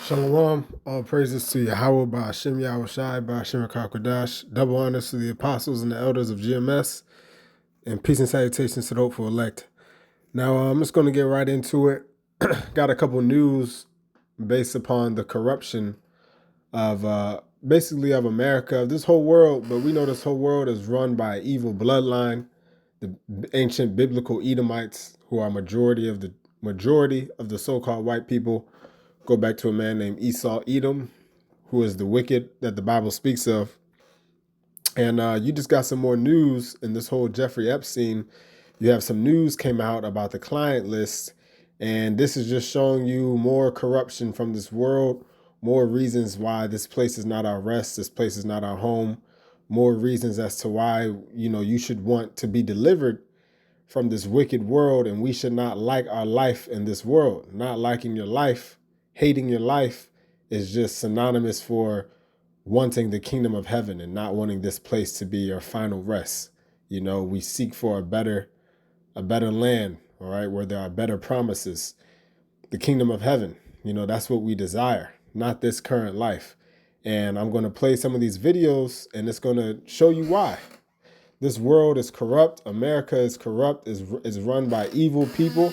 Shalom, all praises to Yahweh by Hashem Yahweh Shai by Hashem Kakwadash. Double honors to the apostles and the elders of GMS, and peace and salutations to the hopeful elect. Now, I'm just going to get right into it. Got a couple news based upon the corruption of basically of America, of this whole world, but we know this whole world is run by an evil bloodline, the ancient biblical Edomites, who are majority of the so-called white people. Go back to a man named Esau Edom, who is the wicked that the Bible speaks of. And you just got some more news in this whole Jeffrey Epstein. You have some news came out about the client list, and this is just showing you more corruption from this world, more reasons why this place is not our rest, this place is not our home, more reasons as to why, you should want to be delivered from this wicked world, and we should not like our life in this world. Not liking your life, hating your life is just synonymous for wanting the kingdom of heaven and not wanting this place to be your final rest. We seek for a better land, all right, where there are better promises. The kingdom of heaven, that's what we desire, not this current life. And I'm going to play some of these videos, and it's going to show you why. This world is corrupt. America is corrupt, is run by evil people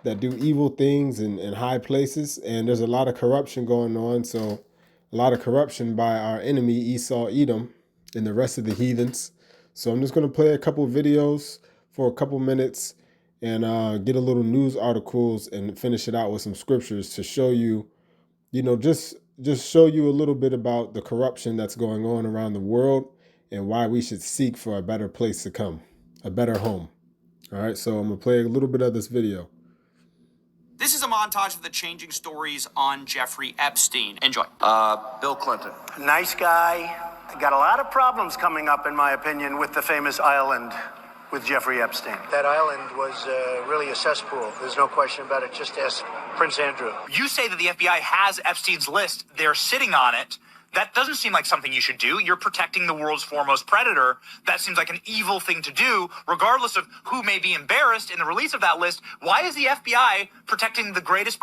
that do evil things in high places. And there's a lot of corruption going on. So a lot of corruption by our enemy, Esau Edom, and the rest of the heathens. So I'm just going to play a couple of videos for a couple minutes and get a little news articles and finish it out with some scriptures to show you, just show you a little bit about the corruption that's going on around the world and why we should seek for a better place to come, a better home. All right, so I'm going to play a little bit of this video. This is a montage of the changing stories on Jeffrey Epstein. Enjoy. Bill Clinton. Nice guy. Got a lot of problems coming up, in my opinion, with the famous island with Jeffrey Epstein. That island was really a cesspool. There's no question about it. Just ask Prince Andrew. You say that the FBI has Epstein's list. They're sitting on it. That doesn't seem like something you should do. You're protecting the world's foremost predator. That seems like an evil thing to do, regardless of who may be embarrassed in the release of that list. Why is the FBI protecting the greatest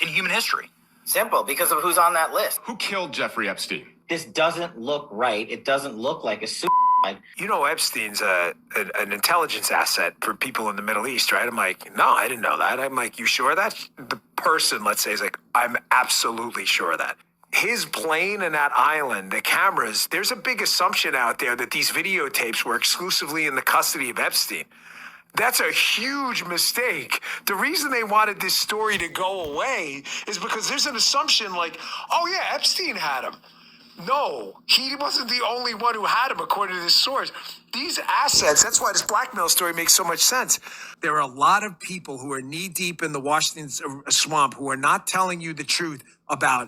in human history? Simple, because of who's on that list. Who killed Jeffrey Epstein? This doesn't look right. It doesn't look like a suicide. Epstein's an intelligence asset for people in the Middle East, right? I'm like, no, I didn't know that. I'm like, you sure of that? The person, let's say, is like, I'm absolutely sure of that. His plane and that island, the cameras, there's a big assumption out there that these videotapes were exclusively in the custody of Epstein. That's a huge mistake. The reason they wanted this story to go away is because there's an assumption like, oh yeah, Epstein had him. No, he wasn't the only one who had him, according to this source. These assets, that's why this blackmail story makes so much sense. There are a lot of people who are knee-deep in the Washington swamp who are not telling you the truth about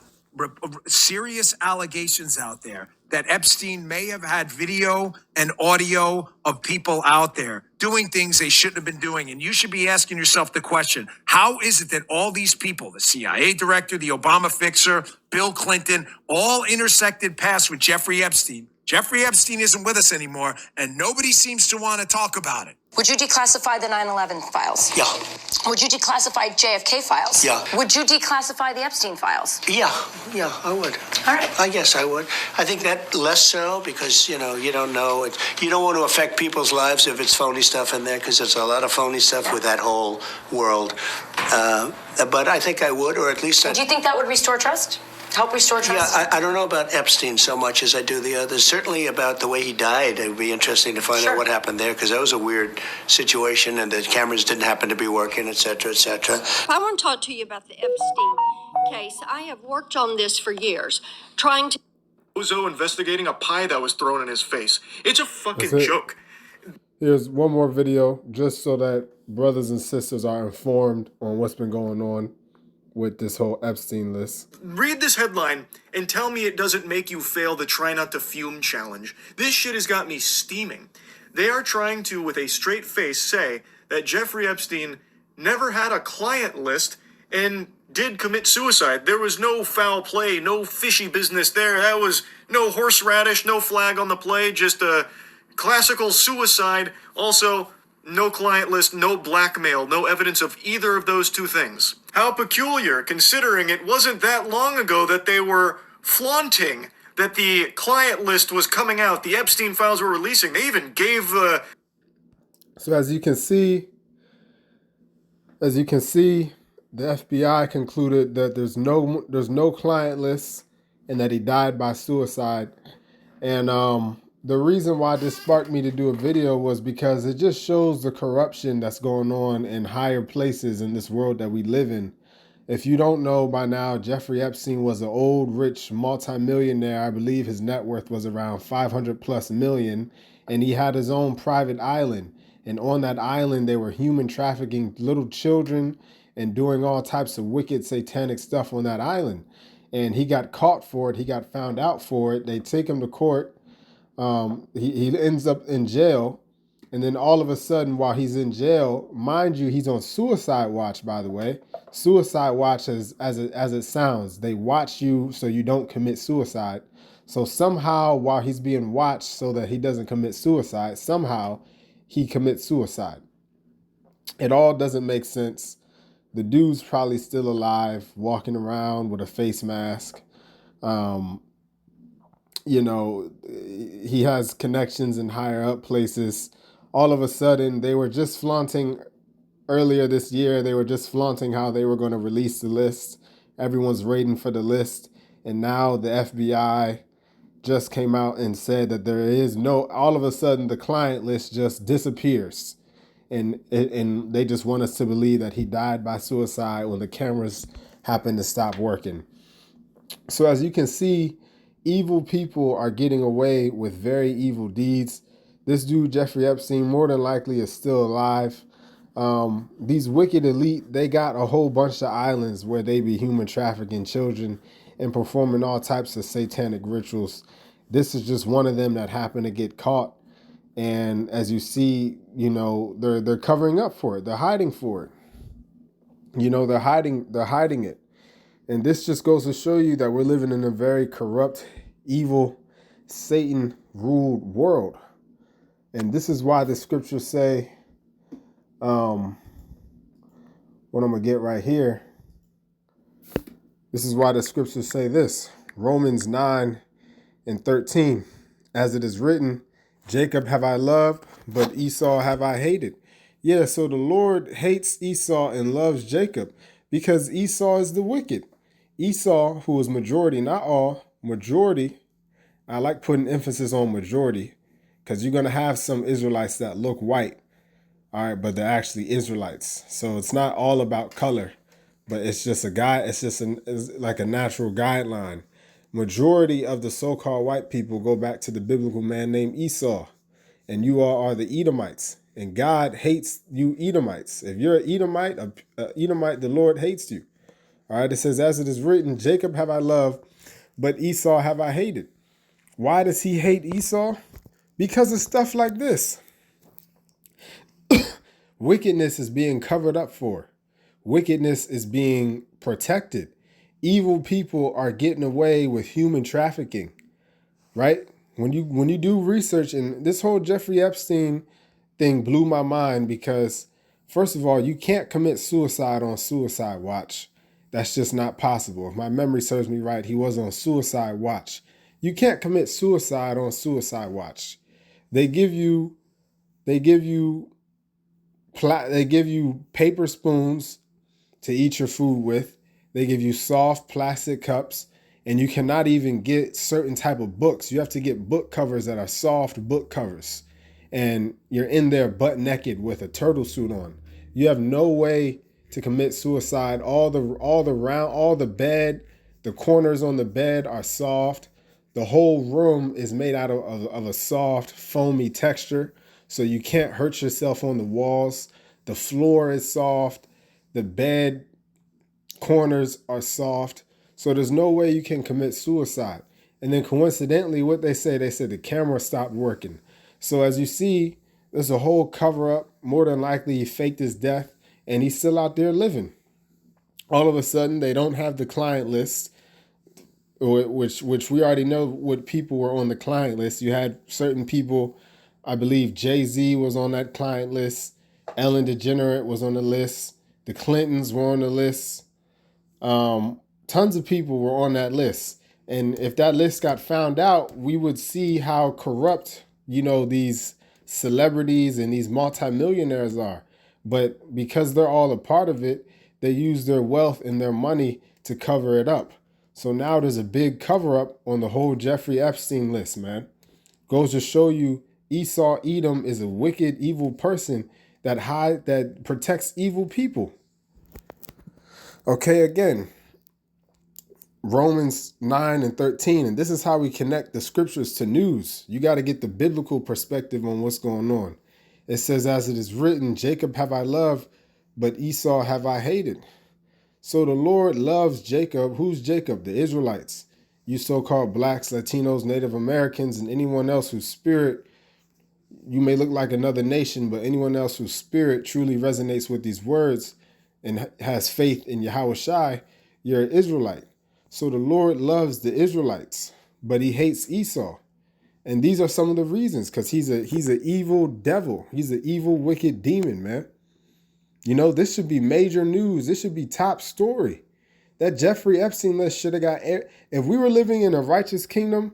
serious allegations out there that Epstein may have had video and audio of people out there doing things they shouldn't have been doing. And you should be asking yourself the question, how is it that all these people, the CIA director, the Obama fixer, Bill Clinton, all intersected paths with Jeffrey Epstein? Jeffrey Epstein isn't with us anymore, and nobody seems to want to talk about it. Would you declassify the 9/11 files? Yeah. Would you declassify JFK files? Yeah. Would you declassify the Epstein files? Yeah, I would. All right. I guess I would. I think that less so because, you don't know. You don't want to affect people's lives if it's phony stuff in there because there's a lot of phony stuff with that whole world. But I think I would, or at least Do you think that would restore trust? Help restore trust? Yeah, I don't know about Epstein so much as I do the others. Certainly about the way he died. It would be interesting to find out what happened there because that was a weird situation and the cameras didn't happen to be working, et cetera, et cetera. I want to talk to you about the Epstein case. I have worked on this for years, trying to... Bozo investigating a pie that was thrown in his face. It's a fucking joke. Here's one more video just so that brothers and sisters are informed on what's been going on with this whole Epstein list. Read this headline and tell me it doesn't make you fail the try not to fume challenge. This shit has got me steaming. They are trying to, with a straight face, say that Jeffrey Epstein never had a client list and did commit suicide. There was no foul play, no fishy business there. That was no horseradish, no flag on the play, just a classical suicide. Also, no client list, no blackmail, no evidence of either of those two things. How peculiar, considering it wasn't that long ago that they were flaunting that the client list was coming out, the Epstein files were releasing. They even gave So as you can see, the FBI concluded that there's no client list and that he died by suicide. And the reason why this sparked me to do a video was because it just shows the corruption that's going on in higher places in this world that we live in. If you don't know by now, Jeffrey Epstein was an old, rich multimillionaire. I believe his net worth was around 500 plus million, and he had his own private island. And on that island, they were human trafficking little children and doing all types of wicked satanic stuff on that island. And he got caught for it. He got found out for it. They take him to court. He ends up in jail. And then all of a sudden, while he's in jail, mind you, he's on suicide watch, by the way. Suicide watch, as it sounds, they watch you so you don't commit suicide. So somehow, while he's being watched so that he doesn't commit suicide, somehow he commits suicide. It all doesn't make sense. The dude's probably still alive, walking around with a face mask. You know, he has connections in higher up places. All of a sudden, they were just flaunting earlier this year. They were just flaunting how they were going to release the list. Everyone's waiting for the list. And now the FBI just came out and said that there is no, all of a sudden the client list just disappears. And they just want us to believe that he died by suicide when the cameras happened to stop working. So as you can see, evil people are getting away with very evil deeds. This dude, Jeffrey Epstein, more than likely is still alive. These wicked elite, they got a whole bunch of islands where they be human trafficking children and performing all types of satanic rituals. This is just one of them that happened to get caught. And as you see, you know, they're covering up for it. They're hiding for it. You know, they're hiding it. And this just goes to show you that we're living in a very corrupt, evil, Satan-ruled world. And this is why the scriptures say, what I'm going to get right here. This is why the scriptures say this. Romans 9:13. As it is written, Jacob have I loved, but Esau have I hated. Yeah, so the Lord hates Esau and loves Jacob because Esau is the wicked. Esau, who is majority, not all, majority. I like putting emphasis on majority because you're going to have some Israelites that look white, all right, but they're actually Israelites. So it's not all about color, but it's just a guy. It's just it's like a natural guideline. Majority of the so-called white people go back to the biblical man named Esau, and you all are the Edomites, and God hates you Edomites. If you're an Edomite, the Lord hates you. All right, it says, as it is written, Jacob have I loved, but Esau have I hated. Why does he hate Esau? Because of stuff like this. Wickedness is being covered up for. Wickedness is being protected. Evil people are getting away with human trafficking, right? When you do research, and this whole Jeffrey Epstein thing blew my mind because, first of all, you can't commit suicide on suicide watch. That's just not possible. If my memory serves me right, he was on suicide watch. You can't commit suicide on suicide watch. They give you paper spoons to eat your food with. They give you soft plastic cups, and you cannot even get certain type of books. You have to get book covers that are soft book covers, and you're in there butt naked with a turtle suit on. You have no way to commit suicide. All the bed, the corners on the bed are soft. The whole room is made out of a soft, foamy texture, so you can't hurt yourself on the walls. The floor is soft. The bed corners are soft. So there's no way you can commit suicide. And then coincidentally, what they said the camera stopped working. So as you see, there's a whole cover up. More than likely, he faked his death, and he's still out there living. All of a sudden, they don't have the client list, which we already know what people were on the client list. You had certain people, I believe Jay-Z was on that client list. Ellen DeGeneres was on the list. The Clintons were on the list. Tons of people were on that list. And if that list got found out, we would see how corrupt, these celebrities and these multimillionaires are. But because they're all a part of it, they use their wealth and their money to cover it up. So now there's a big cover up on the whole Jeffrey Epstein list, man. Goes to show you Esau Edom is a wicked, evil person that protects evil people. Okay, again, Romans 9:13, and this is how we connect the scriptures to news. You got to get the biblical perspective on what's going on. It says, as it is written, Jacob have I loved, but Esau have I hated. So the Lord loves Jacob. Who's Jacob? The Israelites. You so-called blacks, Latinos, Native Americans, and anyone else whose spirit, you may look like another nation, but anyone else whose spirit truly resonates with these words and has faith in Yahweh Shai, you're an Israelite. So the Lord loves the Israelites, but he hates Esau. And these are some of the reasons, because he's an evil devil. He's an evil, wicked demon, man. This should be major news. This should be top story. That Jeffrey Epstein list should have got air. If we were living in a righteous kingdom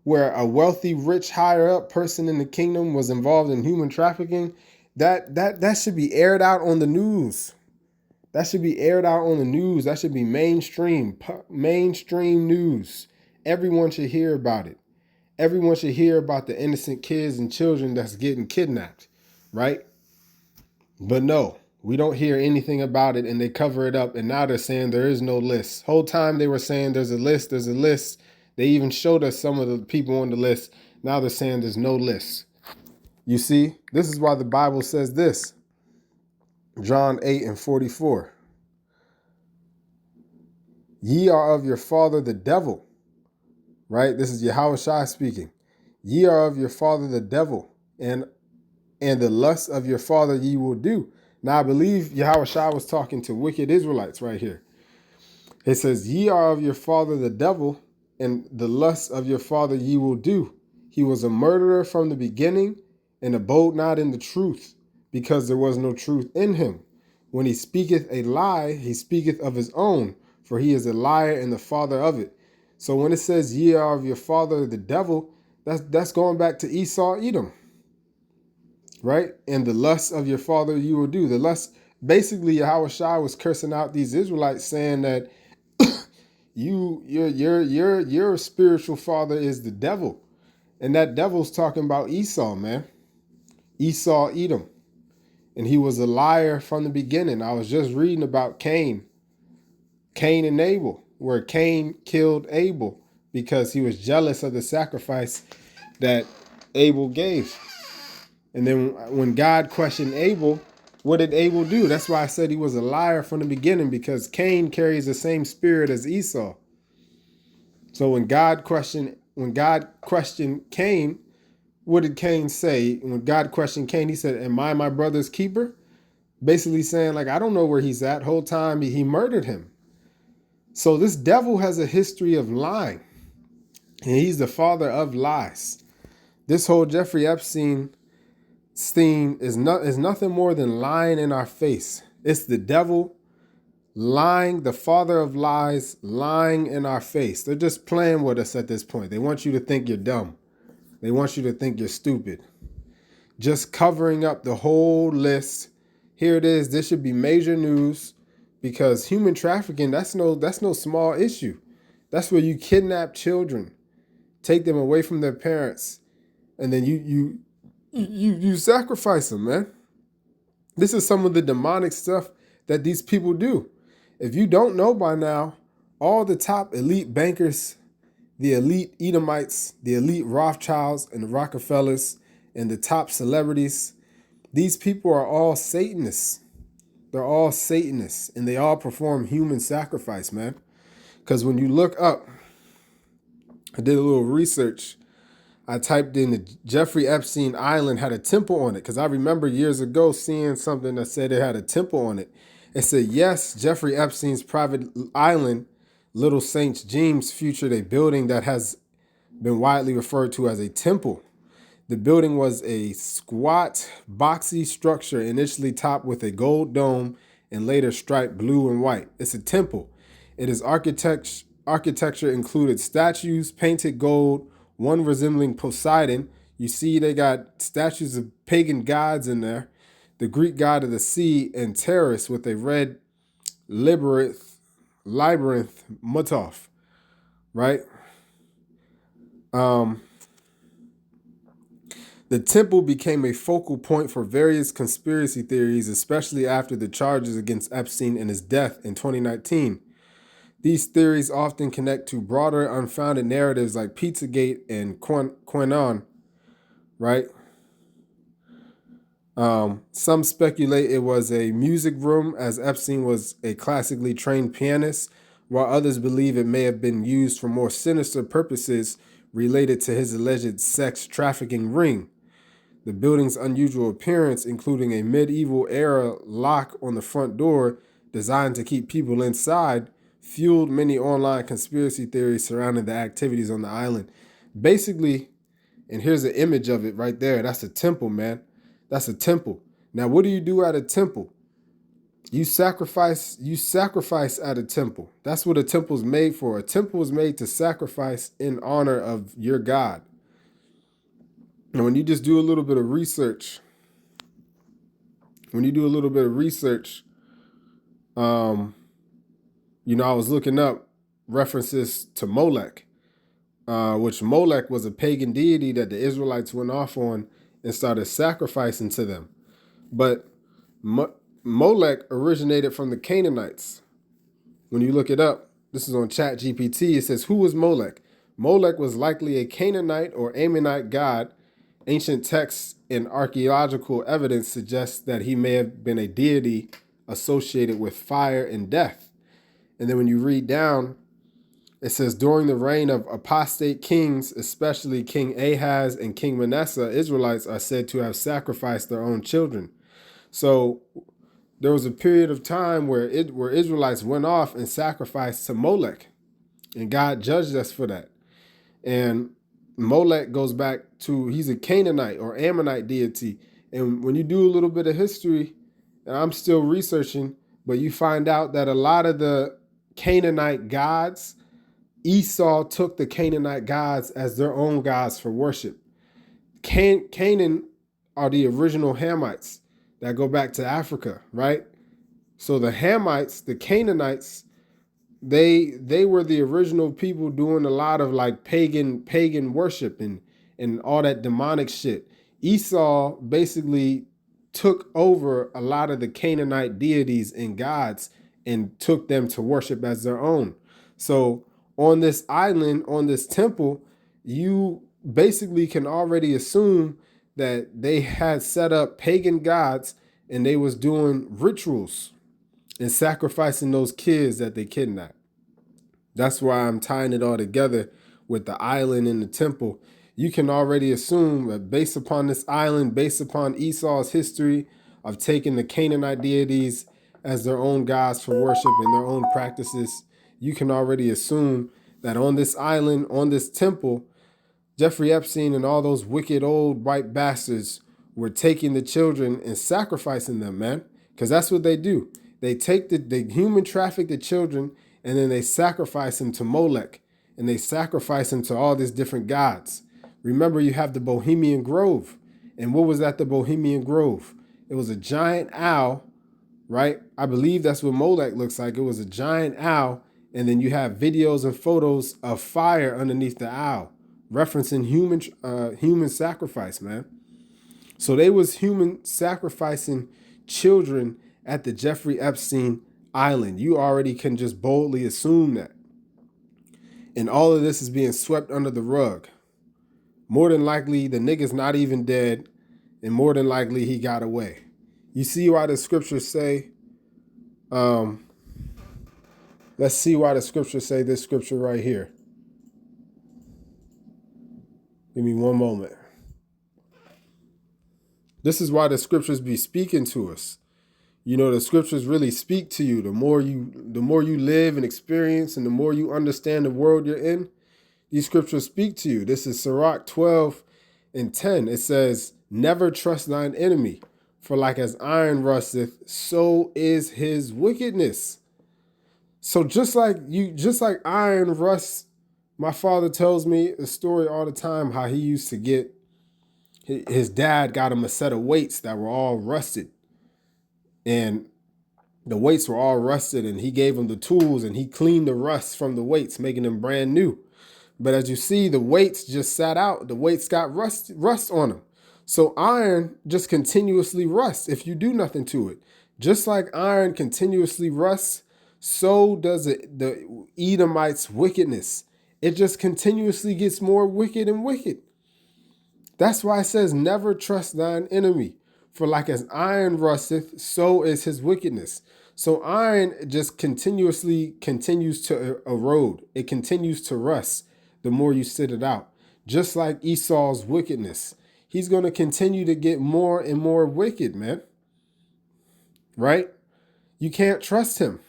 where a wealthy, rich, higher up person in the kingdom was involved in human trafficking, that should be aired out on the news. That should be aired out on the news. That should be mainstream news. Everyone should hear about it. Everyone should hear about the innocent kids and children that's getting kidnapped, right? But no, we don't hear anything about it, and they cover it up, and now they're saying there is no list. Whole time they were saying there's a list. They even showed us some of the people on the list. Now they're saying there's no list. You see, this is why the Bible says this. John 8:44. Ye are of your father the devil. Right? This is Yahweh Shai speaking. Ye are of your father the devil, and the lust of your father ye will do. Now I believe Yahweh Shai was talking to wicked Israelites right here. It says, ye are of your father the devil, and the lust of your father ye will do. He was a murderer from the beginning, and abode not in the truth, because there was no truth in him. When he speaketh a lie, he speaketh of his own, for he is a liar and the father of it. So when it says ye are of your father the devil, that's going back to Esau Edom. Right? And the lust of your father you will do. The lust, basically Yahweh Shai was cursing out these Israelites, saying that your spiritual father is the devil. And that devil's talking about Esau, man. Esau Edom. And he was a liar from the beginning. I was just reading about Cain and Abel, where Cain killed Abel because he was jealous of the sacrifice that Abel gave. And then when God questioned Abel, what did Abel do? That's why I said he was a liar from the beginning, because Cain carries the same spirit as Esau. So when God questioned Cain, what did Cain say? When God questioned Cain, he said, am I my brother's keeper? Basically saying, like, I don't know where he's at. Whole time he murdered him. So this devil has a history of lying, and he's the father of lies. This whole Jeffrey Epstein is nothing more than lying in our face. It's the devil lying, the father of lies, lying in our face. They're just playing with us at this point. They want you to think you're dumb. They want you to think you're stupid. Just covering up the whole list. Here it is. This should be major news, because human trafficking, that's no small issue. That's where you kidnap children, take them away from their parents, and then you sacrifice them, man. This is some of the demonic stuff that these people do. If you don't know by now, all the top elite bankers, the elite Edomites, the elite Rothschilds and the Rockefellers, and the top celebrities, these people are all Satanists. They're all Satanists, and they all perform human sacrifice, man. Because when you look up, I did a little research. I typed in the Jeffrey Epstein Island had a temple on it, because I remember years ago seeing something that said it had a temple on it. It said, yes, Jeffrey Epstein's private island, Little St. James, featured a building that has been widely referred to as a temple. The building was a squat, boxy structure initially topped with a gold dome and later striped blue and white. It's a temple. It is architecture included statues painted gold, one resembling Poseidon. You see they got statues of pagan gods in there. The Greek god of the sea, and Terrace with a red labyrinth Mutov, right? The temple became a focal point for various conspiracy theories, especially after the charges against Epstein and his death in 2019. These theories often connect to broader unfounded narratives like Pizzagate and QAnon, right? Some speculate it was a music room, as Epstein was a classically trained pianist, while others believe it may have been used for more sinister purposes related to his alleged sex trafficking ring. The building's unusual appearance, including a medieval-era lock on the front door designed to keep people inside, fueled many online conspiracy theories surrounding the activities on the island. Basically, and here's an image of it right there. That's a temple, man. That's a temple. Now, what do you do at a temple? You sacrifice at a temple. That's what a temple is made for. A temple is made to sacrifice in honor of your God. And when you just do a little bit of research, I was looking up references to Molech, which Molech was a pagan deity that the Israelites went off on and started sacrificing to them. But Molech originated from the Canaanites. When you look it up, this is on ChatGPT, it says, who was Molech? Molech was likely a Canaanite or Ammonite god. Ancient texts and archaeological evidence suggests that he may have been a deity associated with fire and death. And then when you read down, it says, during the reign of apostate kings, especially King Ahaz and King Manasseh, Israelites are said to have sacrificed their own children. So there was a period of time where Israelites went off and sacrificed to Molech, and God judged us for that. And Molech goes back to, he's a Canaanite or Ammonite deity. And when you do a little bit of history, and I'm still researching, but you find out that a lot of the Canaanite gods, Esau took the Canaanite gods as their own gods for worship. Canaan are the original Hamites that go back to Africa, right? So the Hamites, the Canaanites, they were the original people doing a lot of like pagan worship and all that demonic shit. Esau basically took over a lot of the Canaanite deities and gods and took them to worship as their own. So on this island, on this temple, you basically can already assume that they had set up pagan gods and they was doing rituals and sacrificing those kids that they kidnapped. That's why I'm tying it all together with the island and the temple. You can already assume that based upon this island, based upon Esau's history of taking the Canaanite deities as their own gods for worship and their own practices, you can already assume that on this island, on this temple, Jeffrey Epstein and all those wicked old white bastards were taking the children and sacrificing them, man. Because that's what they do. They take they human traffic the children and then they sacrifice them to Molech and they sacrifice them to all these different gods. Remember, you have the Bohemian Grove. And what was at the Bohemian Grove? It was a giant owl, right? I believe that's what Molech looks like. It was a giant owl. And then you have videos and photos of fire underneath the owl, referencing human sacrifice, man. So they was human sacrificing children at the Jeffrey Epstein Island. You already can just boldly assume that. And all of this is being swept under the rug. More than likely, the nigga's not even dead, and more than likely, he got away. You see why the scriptures say, let's see why the scriptures say this scripture right here. Give me one moment. This is why the scriptures be speaking to us. You know, the scriptures really speak to you. The more you live and experience and the more you understand the world you're in, these scriptures speak to you. This is Sirach 12:10. It says, never trust thine enemy, for like as iron rusteth, so is his wickedness. So just like iron rusts, my father tells me a story all the time how he used to get, his dad got him a set of weights that were all rusted. And the weights were all rusted, and he gave him the tools and he cleaned the rust from the weights, making them brand new. But as you see, the weights just sat out. The weights got rust on them. So iron just continuously rusts if you do nothing to it. Just like iron continuously rusts, so does the Edomites' wickedness. It just continuously gets more wicked and wicked. That's why it says, never trust thine enemy. For like as iron rusteth, so is his wickedness. So iron just continues to erode. It continues to rust the more you sit it out. Just like Esau's wickedness. He's going to continue to get more and more wicked, man. Right? You can't trust him.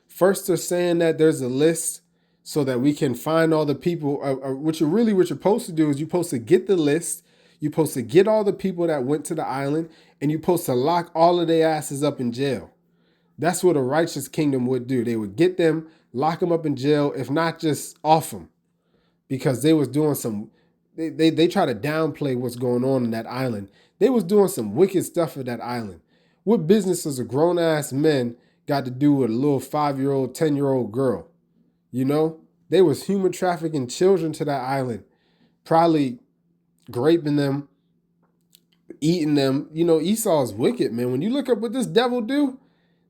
First, they're saying that there's a list so that we can find all the people. What you're supposed to do is you're supposed to get the list. You're supposed to get all the people that went to the island, and you're supposed to lock all of their asses up in jail. That's what a righteous kingdom would do. They would get them, lock them up in jail, if not just off them, because they was doing some. They try to downplay what's going on in that island. They was doing some wicked stuff at that island. What business does a grown ass men got to do with a little 5-year-old, 10-year-old girl? You know, they was human trafficking children to that island, probably raping them, eating them. You know, Esau's wicked, man. When you look up what this devil do,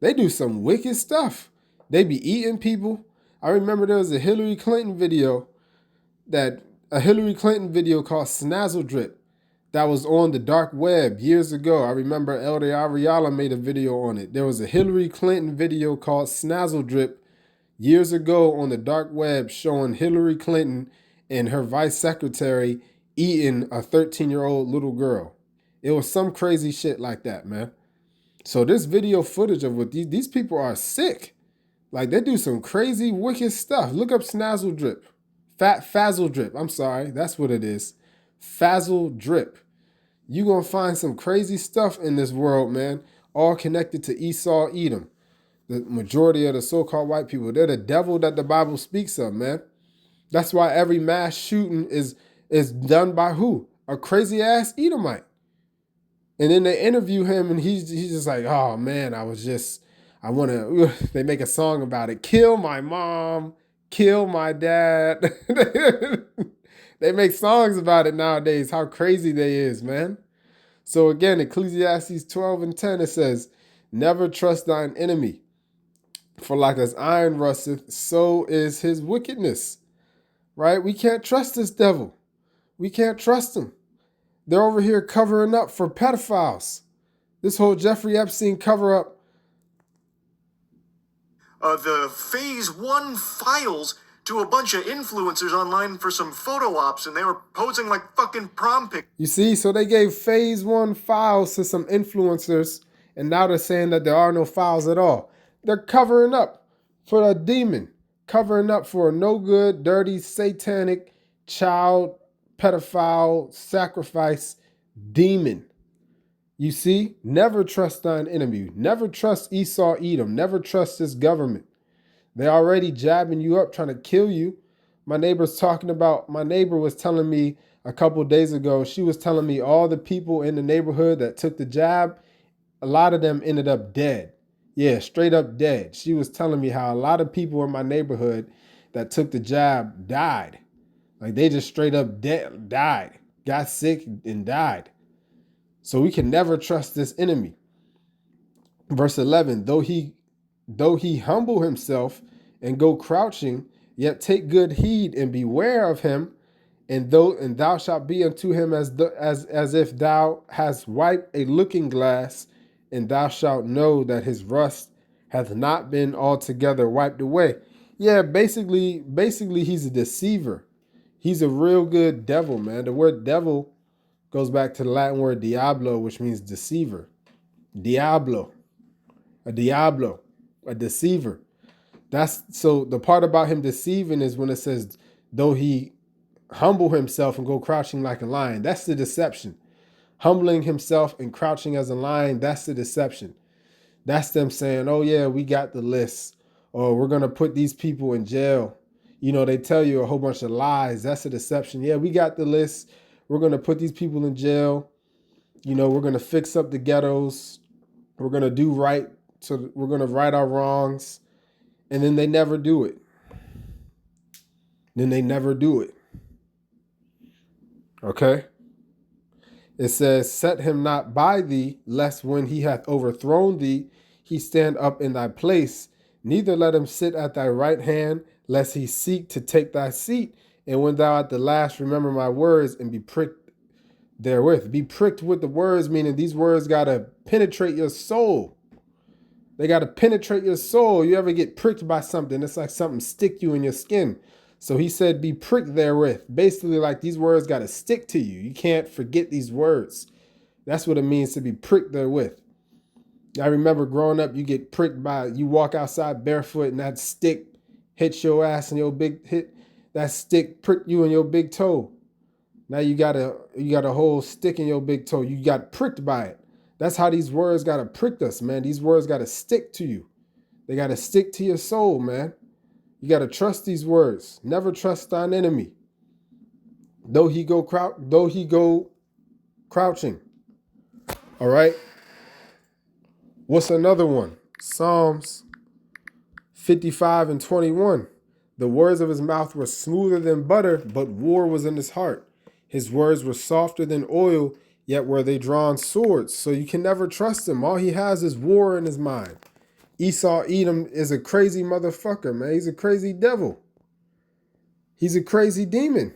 they do some wicked stuff. They be eating people. I remember there was a Hillary Clinton video called Snazzle Drip that was on the dark web years ago. I remember Elder Ariala made a video on it. There was a Hillary Clinton video called Snazzle Drip years ago on the dark web showing Hillary Clinton and her vice secretary eating a 13-year-old little girl. It was some crazy shit like that, man. So this video footage of what these people are sick. Like, they do some crazy, wicked stuff. Look up Snazzle Drip. Fazzle Drip. I'm sorry. That's what it is. Fazzle Drip. You're going to find some crazy stuff in this world, man. All connected to Esau, Edom. The majority of the so-called white people. They're the devil that the Bible speaks of, man. That's why every mass shooting is done by who? A crazy-ass Edomite. And then they interview him, and he's just like, oh, man, they make a song about it. Kill my mom, kill my dad. They make songs about it nowadays, how crazy they is, man. So again, Ecclesiastes 12:10, it says, never trust thine enemy, for like as iron rusteth, so is his wickedness. Right? We can't trust this devil. We can't trust him. They're over here covering up for pedophiles. This whole Jeffrey Epstein cover up. The Phase 1 files to a bunch of influencers online for some photo ops, and they were posing like fucking prom pics. You see, so they gave Phase 1 files to some influencers, and now they're saying that there are no files at all. They're covering up for a demon, covering up for a no good, dirty, satanic, child, pedophile, sacrifice, demon. You see, never trust thine enemy. Never trust Esau, Edom. Never trust this government. They're already jabbing you up, trying to kill you. My neighbor was telling me a couple days ago, she was telling me all the people in the neighborhood that took the jab, a lot of them ended up dead. Yeah, straight up dead. She was telling me how a lot of people in my neighborhood that took the jab died. Like, they just straight up died, got sick and died. So we can never trust this enemy. Verse 11, though he humble himself and go crouching, yet take good heed and beware of him, and thou shalt be unto him as if thou hast wiped a looking glass, and thou shalt know that his rust hath not been altogether wiped away. Yeah, basically he's a deceiver. He's a real good devil, man. The word devil goes back to the Latin word diablo, which means deceiver. Diablo. A deceiver. So the part about him deceiving is when it says, though he humble himself and go crouching like a lion. That's the deception. Humbling himself and crouching as a lion, that's the deception. That's them saying, oh yeah, we got the list. or we're going to put these people in jail. You know, they tell you a whole bunch of lies. That's a deception. Yeah, we got the list. We're going to put these people in jail. You know, we're going to fix up the ghettos. We're going to do right. So we're going to right our wrongs. And then they never do it. Okay? It says, set him not by thee, lest when he hath overthrown thee, he stand up in thy place. Neither let him sit at thy right hand, lest he seek to take thy seat. And when thou at the last remember my words and be pricked therewith. Be pricked with the words, meaning these words got to penetrate your soul. They got to penetrate your soul. You ever get pricked by something? It's like something stick you in your skin. So he said, be pricked therewith. Basically, like these words got to stick to you. You can't forget these words. That's what it means to be pricked therewith. I remember growing up, you get pricked by, you walk outside barefoot and that stick hits your ass and that stick prick you in your big toe. Now you got a whole stick in your big toe. You got pricked by it. That's how these words got to prick us, man. These words got to stick to you. They got to stick to your soul, man. You got to trust these words. Never trust thine enemy. Though he go crouching. All right. What's another one? Psalms 55:21. The words of his mouth were smoother than butter, but war was in his heart. His words were softer than oil, yet were they drawn swords. So you can never trust him. All he has is war in his mind. Esau Edom is a crazy motherfucker, man. He's a crazy devil. He's a crazy demon.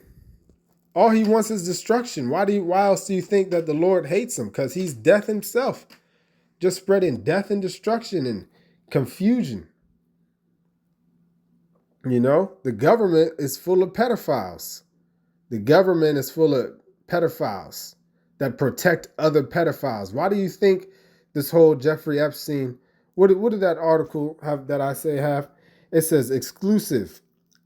All he wants is destruction. Why else do you think that the Lord hates him? Because he's death himself. Just spreading death and destruction and confusion. You know, the government is full of pedophiles. The government is full of pedophiles that protect other pedophiles. Why do you think this whole Jeffrey Epstein, what did that article have that I say have? It says exclusive.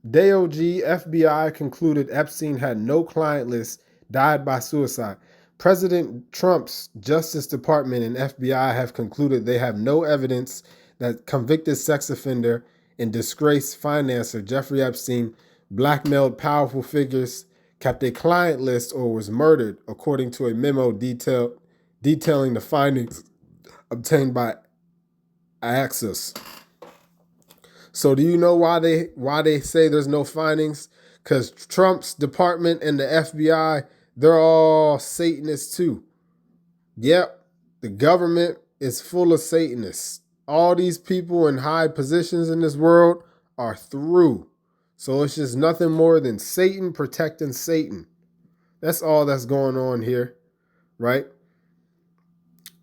DOJ, FBI concluded Epstein had no client list, died by suicide. President Trump's Justice Department and FBI have concluded they have no evidence that convicted sex offender and disgraced financer Jeffrey Epstein blackmailed powerful figures, kept a client list, or was murdered, according to a memo detailing the findings obtained by Axios. So do you know why they say there's no findings? Because Trump's department and the FBI, they're all Satanists too. Yep, the government is full of Satanists. All these people in high positions in this world are through. So it's just nothing more than Satan protecting Satan. That's all that's going on here, right?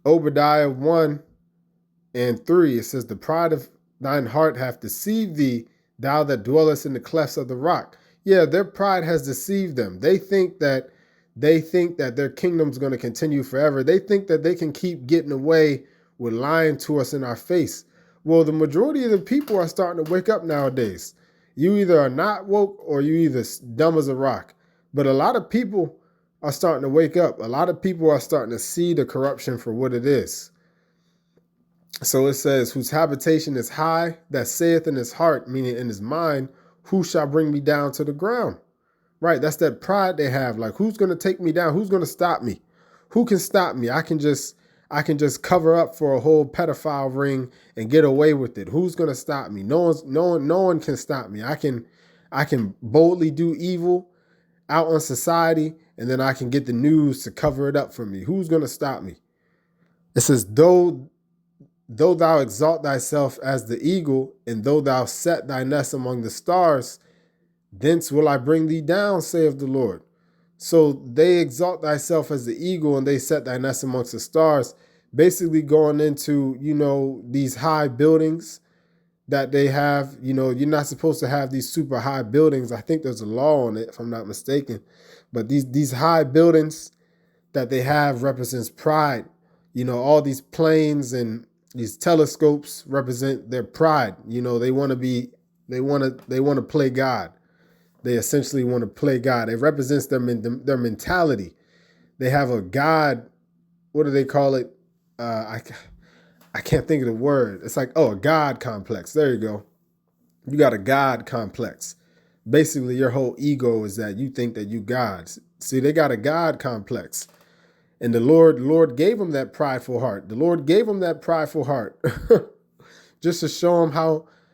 Obadiah 1:3, it says, the pride of thine heart hath deceived thee, thou that dwellest in the clefts of the rock. Yeah, their pride has deceived them. They think that their kingdom's going to continue forever. They think that they can keep getting away with lying to us in our face. Well, the majority of the people are starting to wake up nowadays. You either are not woke or you either dumb as a rock. But a lot of people are starting to wake up. A lot of people are starting to see the corruption for what it is. So it says, whose habitation is high, that saith in his heart, meaning in his mind, who shall bring me down to the ground? Right, that's that pride they have. Like, who's going to take me down? Who's going to stop me? Who can stop me? I can just cover up for a whole pedophile ring and get away with it. Who's going to stop me? No one can stop me. I can boldly do evil out on society, and then I can get the news to cover it up for me. Who's going to stop me? It says, though thou exalt thyself as the eagle, and though thou set thy nest among the stars, thence will I bring thee down, saith the Lord. So they exalt thyself as the eagle and they set thy nest amongst the stars, basically going into, these high buildings that they have. You're not supposed to have these super high buildings. I think there's a law on it, if I'm not mistaken. But these high buildings that they have represents pride. All these planes and these telescopes represent their pride. They want to play God. They essentially want to play God. It represents their mentality. They have a God. What do they call it? I can't think of the word. It's like, a God complex. There you go. You got a God complex. Basically, your whole ego is that you think that you gods. See, they got a God complex. And the Lord gave them that prideful heart. The Lord gave them that prideful heart just to show them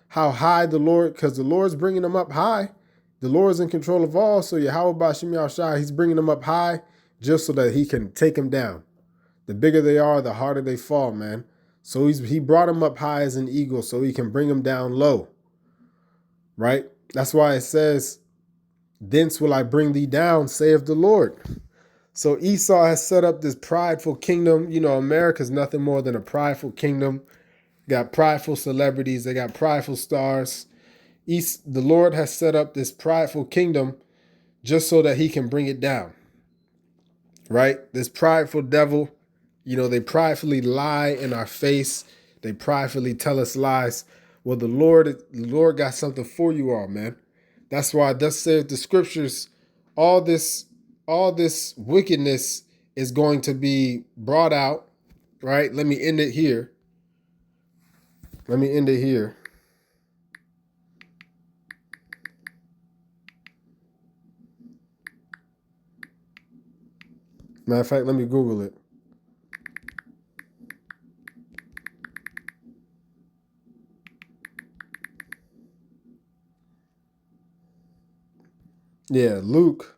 how high the Lord, because the Lord's bringing them up high. The Lord's in control of all. So Yahweh Ba'Shem Yahushua, he's bringing them up high just so that he can take them down. The bigger they are, the harder they fall, man. So he brought them up high as an eagle so he can bring them down low, right? That's why it says, thence will I bring thee down, saith the Lord. So Esau has set up this prideful kingdom. You know, America's nothing more than a prideful kingdom. Got prideful celebrities. They got prideful stars. The Lord has set up this prideful kingdom just so that he can bring it down, right? This prideful devil, you know, they pridefully lie in our face. They pridefully tell us lies. Well, the Lord got something for you all, man. That's why thus saith the scriptures, all this wickedness is going to be brought out, right? Let me end it here. Matter of fact, let me Google it. Yeah, Luke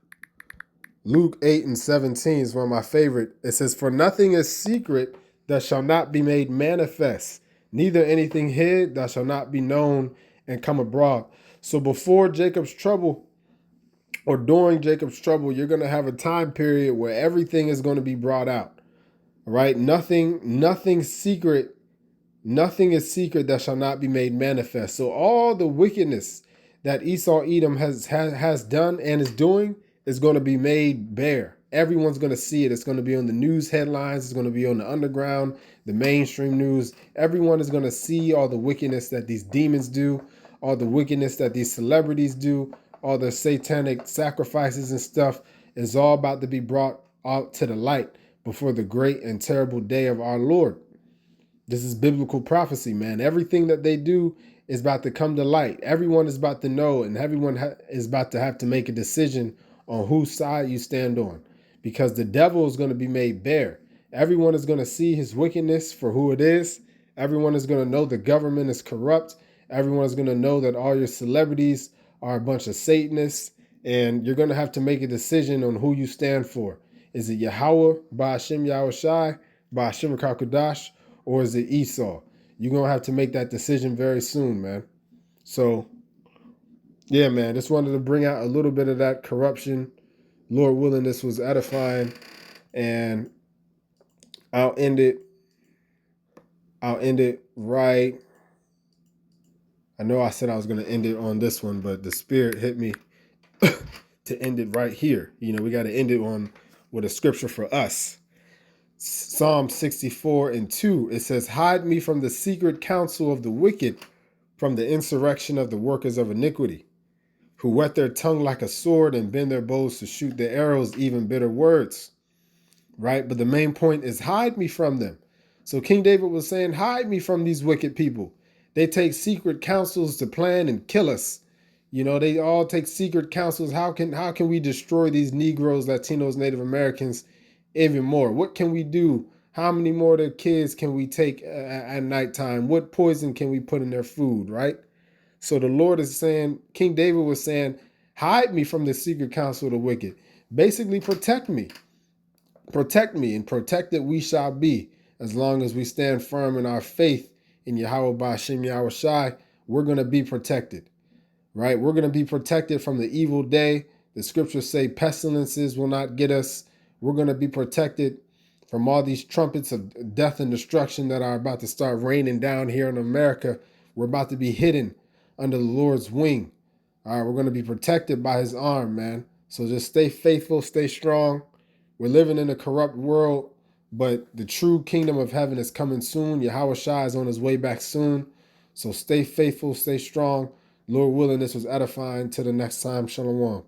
8:17 is one of my favorite. It says, for nothing is secret that shall not be made manifest, neither anything hid that shall not be known and come abroad. So before Jacob's trouble or during Jacob's trouble, you're going to have a time period where everything is going to be brought out, right? Nothing is secret that shall not be made manifest. So all the wickedness that Esau Edom has done and is doing is going to be made bare. Everyone's going to see it. It's going to be on the news headlines. It's going to be on the underground, the mainstream news. Everyone is going to see all the wickedness that these demons do, all the wickedness that these celebrities do, all the satanic sacrifices and stuff is all about to be brought out to the light before the great and terrible day of our Lord. This is biblical prophecy, man. Everything that they do is about to come to light. Everyone is about to know, and everyone is about to have to make a decision on whose side you stand on, because the devil is going to be made bare. Everyone is going to see his wickedness for who it is. Everyone is going to know the government is corrupt. Everyone is going to know that all your celebrities are a bunch of Satanists, and you're going to have to make a decision on who you stand for. Is it Yahweh, Ba'Shem Yahushai, Ba'Shem Kakodash, or is it Esau? You're going to have to make that decision very soon, man. So, yeah, man, just wanted to bring out a little bit of that corruption. Lord willing, this was edifying. And I'll end it right. I know I said I was going to end it on this one, but the Spirit hit me to end it right here. You know, we got to end it on with a scripture for us. Psalm 64:2, it says, hide me from the secret counsel of the wicked, from the insurrection of the workers of iniquity, who whet their tongue like a sword and bend their bows to shoot their arrows, even bitter words. Right? But the main point is hide me from them. So King David was saying, hide me from these wicked people. They take secret counsels to plan and kill us. You know, they all take secret counsels. How can we destroy these Negroes, Latinos, Native Americans even more? What can we do? How many more of their kids can we take at nighttime? What poison can we put in their food, right? So the Lord is saying, King David was saying, hide me from the secret counsel of the wicked. Basically, protect me. Protect me, and protected we shall be as long as we stand firm in our faith in Yahweh Ba'Shem Yahushai. We're going to be protected, right? We're going to be protected from the evil day. The scriptures say pestilences will not get us. We're going to be protected from all these trumpets of death and destruction that are about to start raining down here in America. We're about to be hidden under the Lord's wing. All right, we're going to be protected by his arm, man. So just stay faithful, stay strong. We're living in a corrupt world, but the true kingdom of heaven is coming soon. Yahweh Shai is on his way back soon. So stay faithful, stay strong. Lord willing, this was edifying. Till the next time, shalom.